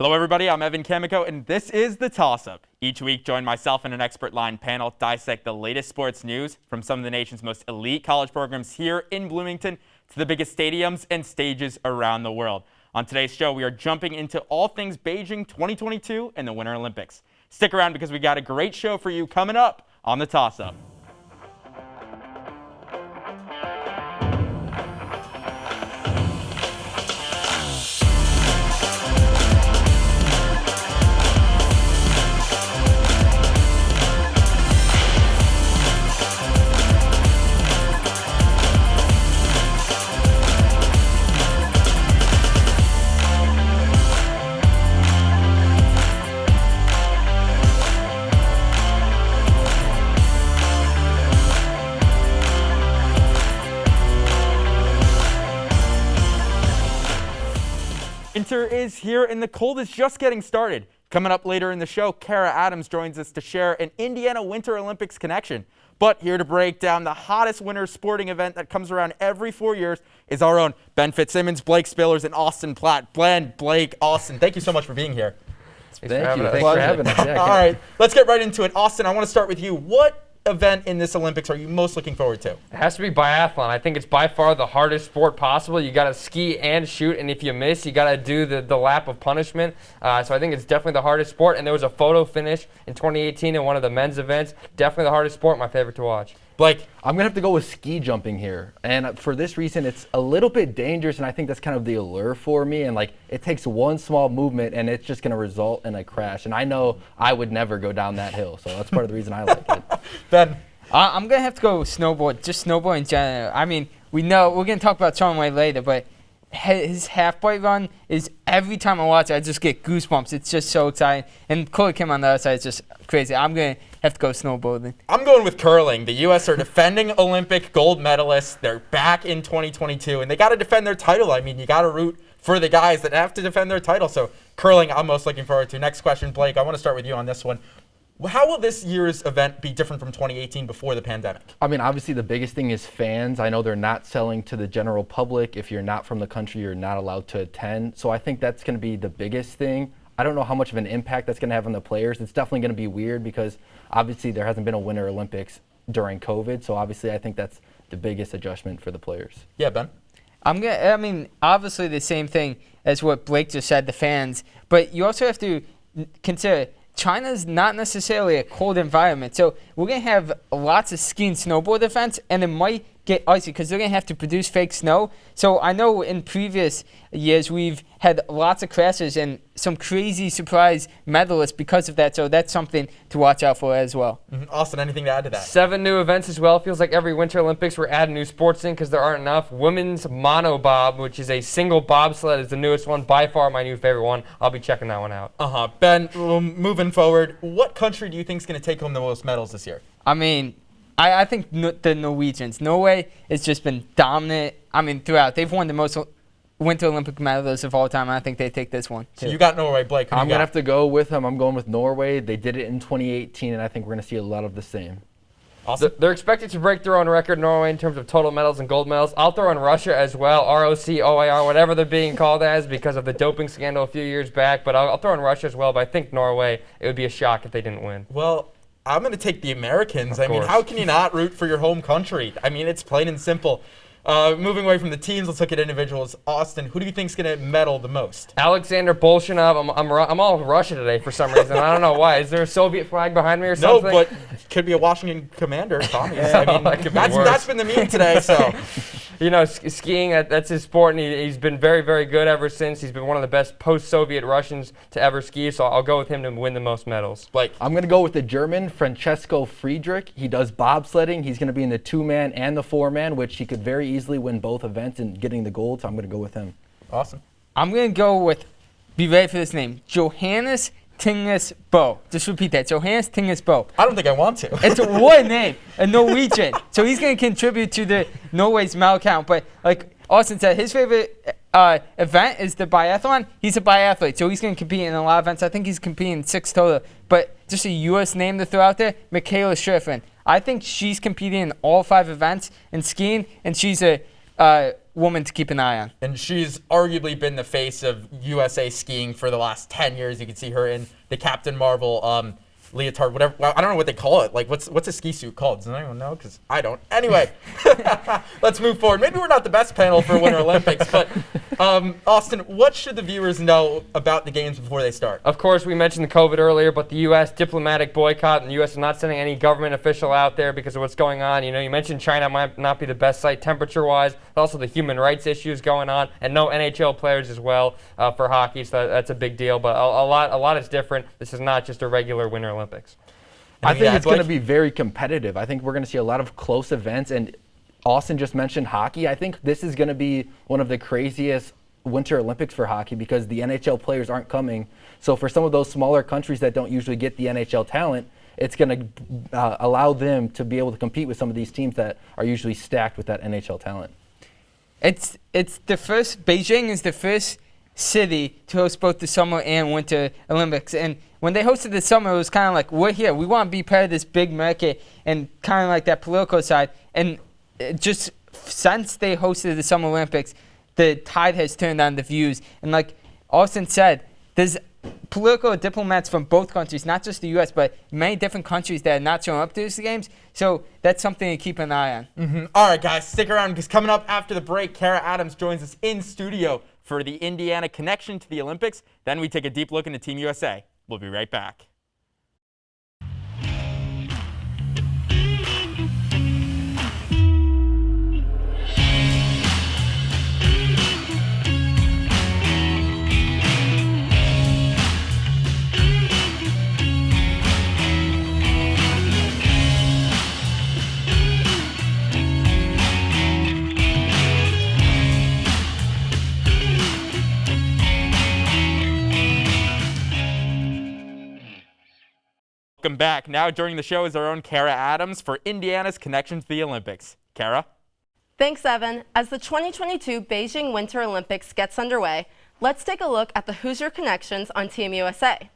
Hello everybody, I'm Evan Kamikow, and this is The Toss-Up. Each week, join myself and an expert-line panel dissect the latest sports news from some of the nation's most elite college programs here in Bloomington to the biggest stadiums and stages around the world. On today's show, we are jumping into all things Beijing 2022 and the Winter Olympics. Stick around because we got a great show for you coming up on The Toss-Up. Winter is here and the cold is just getting started. Coming up later in the show, Kara Adams joins us to share an Indiana Winter Olympics connection. But here to break down the hottest winter sporting event that comes around every 4 years is our own Ben Fitzsimons, Blake Spillers, and Austin Platt. Blake, Austin, thank you so much for being here. Thanks for having us. All right, let's get right into it. Austin, I want to start with you. What event in this Olympics are you most looking forward to? It has to be biathlon. I think it's by far the hardest sport possible. You got to ski and shoot, and if you miss, you got to do the lap of punishment. So I think it's definitely the hardest sport, and there was a photo finish in 2018 in one of the men's events. Definitely the hardest sport, my favorite to watch. Blake? I'm going to have to go with ski jumping here. And for this reason, it's a little bit dangerous, and I think that's kind of the allure for me. And, it takes one small movement, and it's just going to result in a crash. And I know I would never go down that hill, so that's part of the reason I like it. Ben? I'm going to have to go with snowboard, just snowboard in general. I mean, we know we're going to talk about Sean later, but his half-pipe run is every time I watch it, I just get goosebumps. It's just so exciting. And Corey Kim on the other side is just crazy. I'm going to have to go snowboarding. I'm going with curling. The U.S. are defending Olympic gold medalists. They're back in 2022, and they got to defend their title. I mean, you got to root for the guys that have to defend their title. So curling, I'm most looking forward to. Next question, Blake. I want to start with you on this one. How will this year's event be different from 2018 before the pandemic? I mean, obviously the biggest thing is fans. I know they're not selling to the general public. If you're not from the country, you're not allowed to attend. So I think that's going to be the biggest thing. I don't know how much of an impact that's going to have on the players. It's definitely going to be weird because obviously there hasn't been a Winter Olympics during COVID. So obviously I think that's the biggest adjustment for the players. Yeah, Ben? I mean, obviously the same thing as what Blake just said, the fans. But you also have to consider China's not necessarily a cold environment. So we're going to have lots of ski and snowboard events, and it might get icy because they're going to have to produce fake snow. So I know in previous years we've had lots of crashes and some crazy surprise medalists because of that. So that's something to watch out for as well. Austin, anything to add to that? 7 new events as well. Feels like every Winter Olympics we're adding new sports in because there aren't enough. Women's monobob, which is a single bobsled, is the newest one. By far my new favorite one. I'll be checking that one out. Ben, moving forward, what country do you think is going to take home the most medals this year? I mean, I think the Norwegians. Norway has just been dominant. I mean, throughout. They've won the most Winter Olympic medals of all time, and I think they take this one, too. So you got Norway, Blake. I'm going to have to go with them. I'm going with Norway. They did it in 2018, and I think we're going to see a lot of the same. Awesome. They're expected to break their own record, Norway, in terms of total medals and gold medals. I'll throw in Russia as well, ROC, OAR, whatever they're being called as because of the doping scandal a few years back. But I'll throw in Russia as well, but I think Norway, it would be a shock if they didn't win. Well, I'm going to take the Americans. Of I mean, course. how can you not root for your home country? I mean, it's plain and simple. Moving away from the teams, let's look at individuals. Austin, who do you think is going to medal the most? Alexander Bolshinov. I'm all Russia today for some reason. I don't know why. Is there a Soviet flag behind me or something? No, but could be a Washington commander, Tommy. I mean, that could be worse. that's been the meme today. So, You know, skiing, that's his sport, and he's been very, very good ever since. He's been one of the best post-Soviet Russians to ever ski, so I'll go with him to win the most medals. Blake? I'm going to go with the German, Francesco Friedrich. He does bobsledding. He's going to be in the 2-man and the 4-man, which he could very easily win both events and getting the gold, so I'm going to go with him. Awesome. I'm going to go with, be ready for this name, Johannes Tingus Bo. Just repeat that, Johannes Tingus Bo. I don't think I want to. It's a what name, a Norwegian. So he's going to contribute to the Norway's medal count. But like Austin said, his favorite event is the biathlon. He's a biathlete, so he's going to compete in a lot of events. I think he's competing in 6 total. But just a U.S. name to throw out there, Michaela Sheriff. I think she's competing in all 5 events in skiing, and she's a woman to keep an eye on. And she's arguably been the face of USA skiing for the last 10 years. You can see her in the Captain Marvel leotard, whatever. Well, I don't know what they call it. Like, what's a ski suit called? Does anyone know? Because I don't. Anyway, let's move forward. Maybe we're not the best panel for Winter Olympics, but Austin, what should the viewers know about the games before they start? Of course, we mentioned the COVID earlier, but the U.S. diplomatic boycott, and the U.S. is not sending any government official out there because of what's going on. You know, you mentioned China might not be the best site temperature-wise, but also the human rights issues going on, and no NHL players as well for hockey, so that's a big deal. But a lot is different. This is not just a regular Winter Olympics. I think it's going to be very competitive. I think we're going to see a lot of close events, and Austin just mentioned hockey. I think this is going to be one of the craziest Winter Olympics for hockey because the NHL players aren't coming. So for some of those smaller countries that don't usually get the NHL talent, it's going to allow them to be able to compete with some of these teams that are usually stacked with that NHL talent. It's the first. Beijing is the first city to host both the Summer and Winter Olympics. And when they hosted the Summer, it was kind of like, we're here. We want to be part of this big market and kind of like that political side. And just since they hosted the Summer Olympics, the tide has turned on the views. And like Austin said, there's political diplomats from both countries, not just the U.S., but many different countries that are not showing up to these games. So that's something to keep an eye on. Mm-hmm. All right, guys, stick around because coming up after the break, Kara Adams joins us in studio for the Indiana connection to the Olympics. Then we take a deep look into Team USA. We'll be right back. Welcome back. Now joining the show is our own Kara Adams for Indiana's connection to the Olympics. Kara? Thanks, Evan. As the 2022 Beijing Winter Olympics gets underway, let's take a look at the Hoosier connections on Team USA.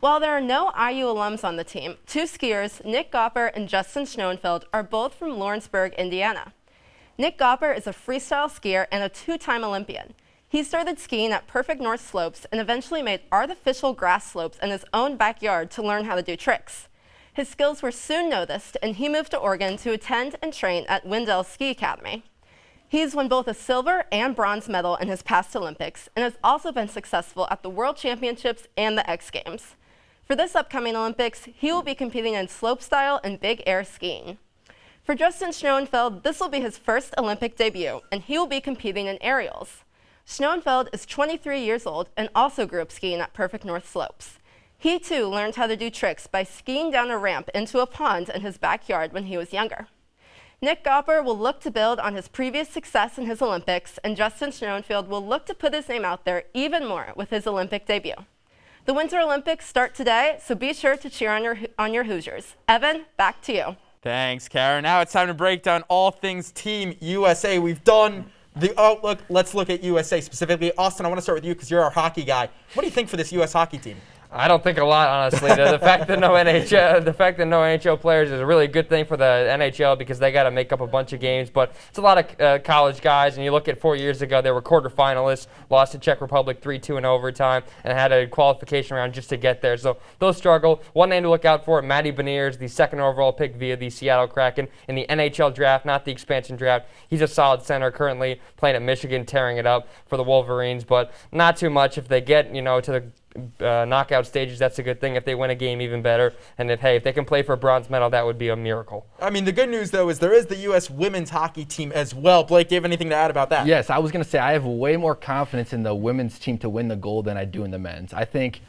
While there are no IU alums on the team, two skiers, Nick Goffer and Justin Schnoenfeld, are both from Lawrenceburg, Indiana. Nick Goffer is a freestyle skier and a two-time Olympian. He started skiing at Perfect North Slopes and eventually made artificial grass slopes in his own backyard to learn how to do tricks. His skills were soon noticed, and he moved to Oregon to attend and train at Wendell Ski Academy. He's won both a silver and bronze medal in his past Olympics and has also been successful at the World Championships and the X Games. For this upcoming Olympics, he will be competing in slopestyle and big air skiing. For Justin Schnoenfeld, this will be his first Olympic debut, and he will be competing in aerials. Schnoenfeld is 23 years old and also grew up skiing at Perfect North Slopes. He too learned how to do tricks by skiing down a ramp into a pond in his backyard when he was younger. Nick Goffer will look to build on his previous success in his Olympics, and Justin Schnoenfeld will look to put his name out there even more with his Olympic debut. The Winter Olympics start today, so be sure to cheer on your Hoosiers. Evan, back to you. Thanks, Kara. Now it's time to break down all things Team USA. We've done the outlook. Let's look at USA specifically. Austin, I want to start with you because you're our hockey guy. What do you think for this U.S. hockey team? I don't think a lot, honestly. The fact that no NHL players is a really good thing for the NHL because they got to make up a bunch of games. But it's a lot of college guys, and you look at 4 years ago, they were quarterfinalists, lost to Czech Republic 3-2 in overtime, and had a qualification round just to get there. So they'll struggle. One name to look out for: Matty Beniers, the second overall pick via the Seattle Kraken in the NHL draft, not the expansion draft. He's a solid center currently playing at Michigan, tearing it up for the Wolverines, but not too much. If they get to the knockout stages, that's a good thing. If they win a game, even better. And if they can play for a bronze medal, that would be a miracle. I mean, the good news, though, is there is the U.S. women's hockey team as well. Blake, do you have anything to add about that? Yes, I was going to say I have way more confidence in the women's team to win the gold than I do in the men's. I think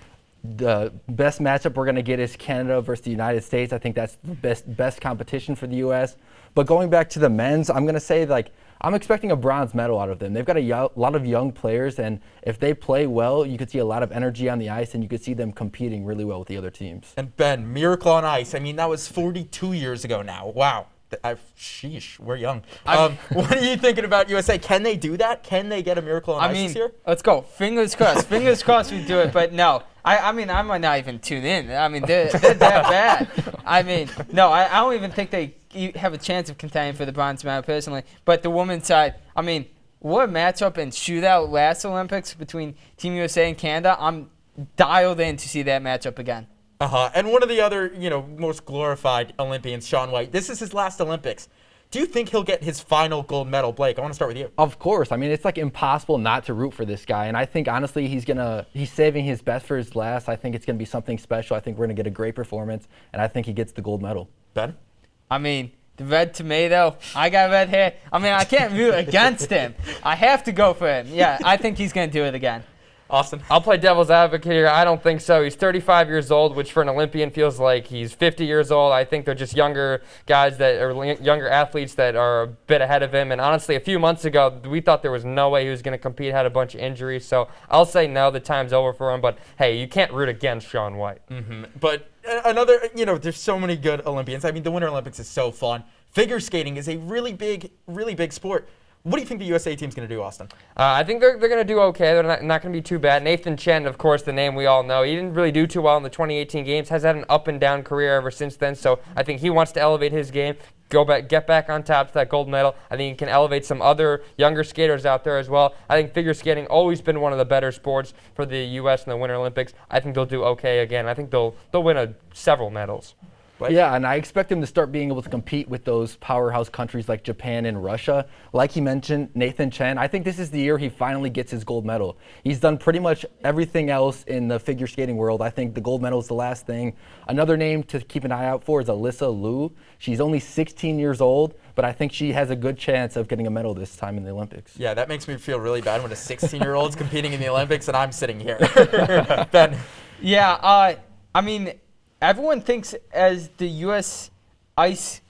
the best matchup we're going to get is Canada versus the United States. I think that's the best competition for the U.S. But going back to the men's, I'm going to say, I'm expecting a bronze medal out of them. They've got a lot of young players, and if they play well, you could see a lot of energy on the ice, and you could see them competing really well with the other teams. And Ben, miracle on ice. I mean, that was 42 years ago now. Wow. Sheesh, we're young. What are you thinking about USA? Can they do that? Can they get a miracle on ice this year? Let's go. Fingers crossed. Fingers crossed we do it, but no. I might not even tune in. I mean, they're that bad. I mean, no, I don't even think they have a chance of contending for the bronze medal personally. But the women's side, I mean, what a matchup and shootout last Olympics between Team USA and Canada. I'm dialed in to see that matchup again. And one of the other, most glorified Olympians, Shaun White. This is his last Olympics. Do you think he'll get his final gold medal? Blake, I want to start with you. Of course. I mean, it's like impossible not to root for this guy. And I think, honestly, he's saving his best for his last. I think it's going to be something special. I think we're going to get a great performance, and I think he gets the gold medal. Ben? I mean, the red tomato, I got red hair. I mean, I can't root against him. I have to go for him. Yeah, I think he's going to do it again. Austin? I'll play devil's advocate here. I don't think so. He's 35 years old, which for an Olympian feels like he's 50 years old. I think they're just younger guys younger athletes that are a bit ahead of him. And honestly, a few months ago, we thought there was no way he was going to compete, had a bunch of injuries. So I'll say no, the time's over for him. But hey, you can't root against Shaun White. But another, there's so many good Olympians. I mean, the Winter Olympics is so fun. Figure skating is a really big sport. What do you think the USA team's going to do, Austin? I think they're going to do okay. They're not going to be too bad. Nathan Chen, of course, the name we all know. He didn't really do too well in the 2018 games. Has had an up and down career ever since then. So I think he wants to elevate his game, get back on top to that gold medal. I think he can elevate some other younger skaters out there as well. I think figure skating always been one of the better sports for the U.S. in the Winter Olympics. I think they'll do okay again. I think they'll win several medals. Right. Yeah, and I expect him to start being able to compete with those powerhouse countries like Japan and Russia. Like he mentioned, Nathan Chen, I think this is the year he finally gets his gold medal. He's done pretty much everything else in the figure skating world. I think the gold medal is the last thing. Another name to keep an eye out for is Alyssa Liu. She's only 16 years old, but I think she has a good chance of getting a medal this time in the Olympics. Yeah, that makes me feel really bad when a 16-year-old's competing in the Olympics and I'm sitting here. Ben? Yeah, I mean, everyone thinks as the U.S. ice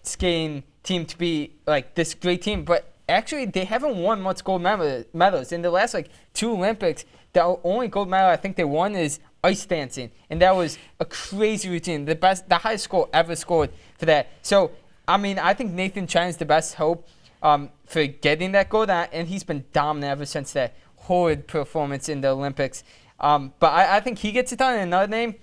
skating team to be like this great team, but actually they haven't won much gold medals. In the last 2 Olympics, the only gold medal I think they won is ice dancing, and that was a crazy routine, the highest score ever scored for that. So, I mean, I think Nathan Chen is the best hope for getting that gold, and he's been dominant ever since that horrid performance in the Olympics. But I think he gets it done. And another name,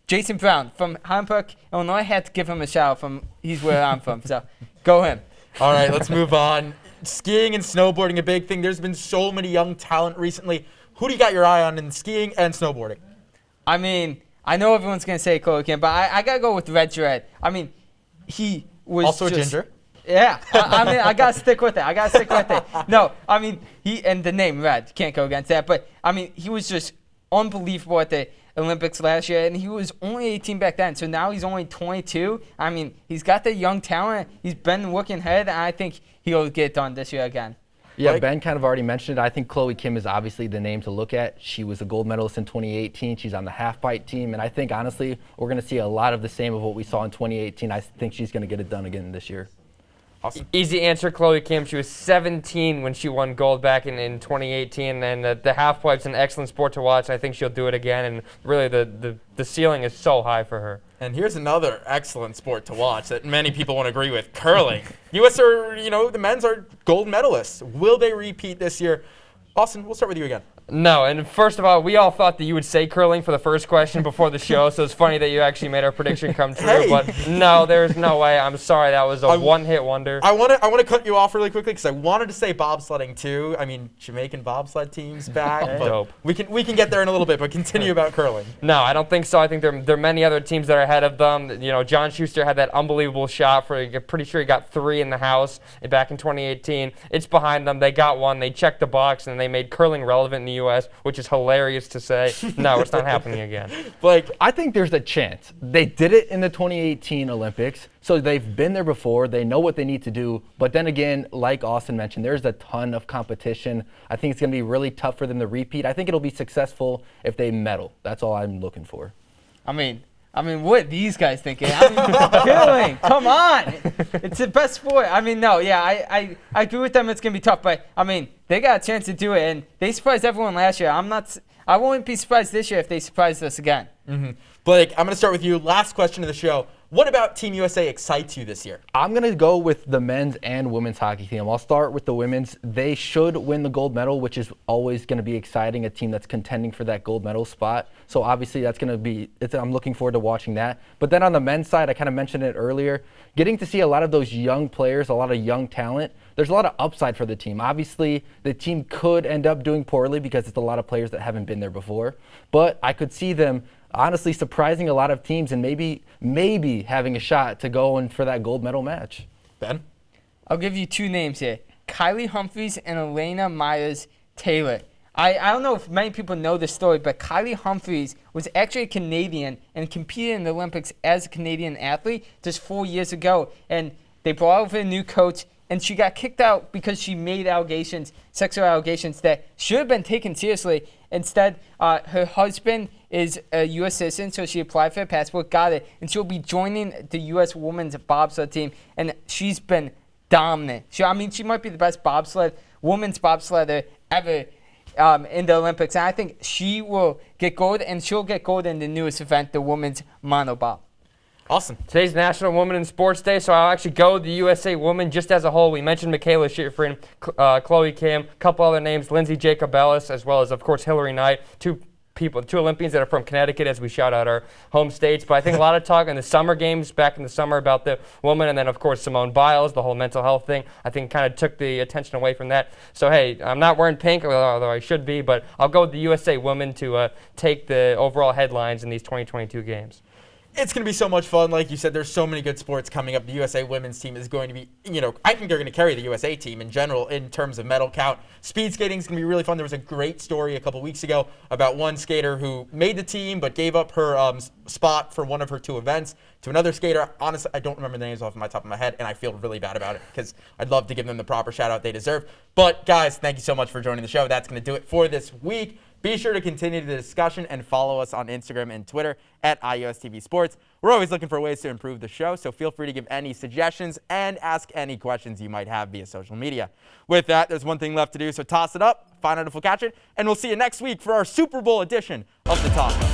Jason Brown from Highland Park, Illinois. I had to give him a shout from he's where I'm from. So go him. All right, let's move on. Skiing and snowboarding, a big thing. There's been so many young talent recently. Who do you got your eye on in skiing and snowboarding? I mean, I know everyone's going to say Chloe Kim, but I got to go with Red Jared. I mean, he was also a ginger. Yeah, I mean, I got to stick with it. No, I mean, and the name Red, can't go against that. But, I mean, he was just unbelievable at the Olympics last year, and he was only 18 back then, so now he's only 22. I mean, he's got the young talent. He's been working hard, and I think he'll get it done this year again. Yeah, Ben kind of already mentioned it. I think Chloe Kim is obviously the name to look at. She was a gold medalist in 2018. She's on the half-pipe team, and I think, honestly, we're going to see a lot of the same of what we saw in 2018. I think she's going to get it done again this year. Awesome. Easy answer, Chloe Kim. She was 17 when she won gold back in 2018, and the half-pipe's an excellent sport to watch. I think she'll do it again, and really the ceiling is so high for her. And here's another excellent sport to watch that many people won't agree with, curling. U.S. are, the men's are gold medalists. Will they repeat this year? Austin, we'll start with you again. No, and first of all, we all thought that you would say curling for the first question before the show, so it's funny that you actually made our prediction come true. Hey. But no, there's no way. I'm sorry, that was a one-hit wonder. I want to cut you off really quickly because I wanted to say bobsledding too. I mean, Jamaican bobsled team's back. But Dope. We can get there in a little bit, but continue about curling. No, I don't think so. I think there are many other teams that are ahead of them. John Schuster had that unbelievable shot I'm pretty sure he got 3 in the house back in 2018. It's behind them. They got one. They checked the box, and they made curling relevant in the U.S., which is hilarious to say. No, it's not happening again. Blake, I think there's a chance. They did it in the 2018 Olympics, so they've been there before. They know what they need to do. But then again, like Austin mentioned, there's a ton of competition. I think it's going to be really tough for them to repeat. I think it'll be successful if they medal. That's all I'm looking for. I mean, what are these guys thinking? I mean, curling, come on. It's the best sport. I mean, no, yeah, I agree with them. It's going to be tough, but, I mean, they got a chance to do it, and they surprised everyone last year. I won't be surprised this year if they surprise us again. Blake, I'm going to start with you. Last question of the show. What about Team USA excites you this year? I'm going to go with the men's and women's hockey team. I'll start with the women's. They should win the gold medal, which is always going to be exciting, a team that's contending for that gold medal spot. So obviously that's going to be, I'm looking forward to watching that. But then on the men's side, I kind of mentioned it earlier, getting to see a lot of those young players, a lot of young talent. There's a lot of upside for the team. Obviously, the team could end up doing poorly because it's a lot of players that haven't been there before. But I could see them honestly surprising a lot of teams and maybe having a shot to go in for that gold medal match. Ben? I'll give you two names here. Kylie Humphries and Elena Myers-Taylor. I don't know if many people know this story, but Kylie Humphries was actually a Canadian and competed in the Olympics as a Canadian athlete just 4 years ago. And they brought over a new coach, and she got kicked out because she made sexual allegations that should have been taken seriously. Instead, her husband is a U.S. citizen, so she applied for a passport, got it, and she'll be joining the U.S. women's bobsled team. And she's been dominant. She might be the best women's bobsledder ever in the Olympics. And I think she will get gold, and she'll get gold in the newest event, the women's monobob. Awesome. Today's National Women in Sports Day, so I'll actually go with the USA women just as a whole. We mentioned Michaela Sheriff, Chloe Kim, a couple other names, Lindsay Jacobellis, as well as, of course, Hillary Knight, two Olympians that are from Connecticut as we shout out our home states. But I think a lot of talk in the summer games back in the summer about the woman, and then, of course, Simone Biles, the whole mental health thing, I think kind of took the attention away from that. So, hey, I'm not wearing pink, although I should be, but I'll go with the USA women to take the overall headlines in these 2022 games. It's going to be so much fun. Like you said, there's so many good sports coming up. The USA women's team is going to be, I think they're going to carry the USA team in general in terms of medal count. Speed skating is going to be really fun. There was a great story a couple weeks ago about one skater who made the team but gave up her spot for one of her two events to another skater. Honestly, I don't remember the names off my top of my head, and I feel really bad about it because I'd love to give them the proper shout out they deserve. But guys, thank you so much for joining the show. That's going to do it for this week. Be sure to continue the discussion and follow us on Instagram and Twitter at IUSTV Sports. We're always looking for ways to improve the show, so feel free to give any suggestions and ask any questions you might have via social media. With that, there's one thing left to do, so toss it up, find out if we'll catch it, and we'll see you next week for our Super Bowl edition of The Toss Up.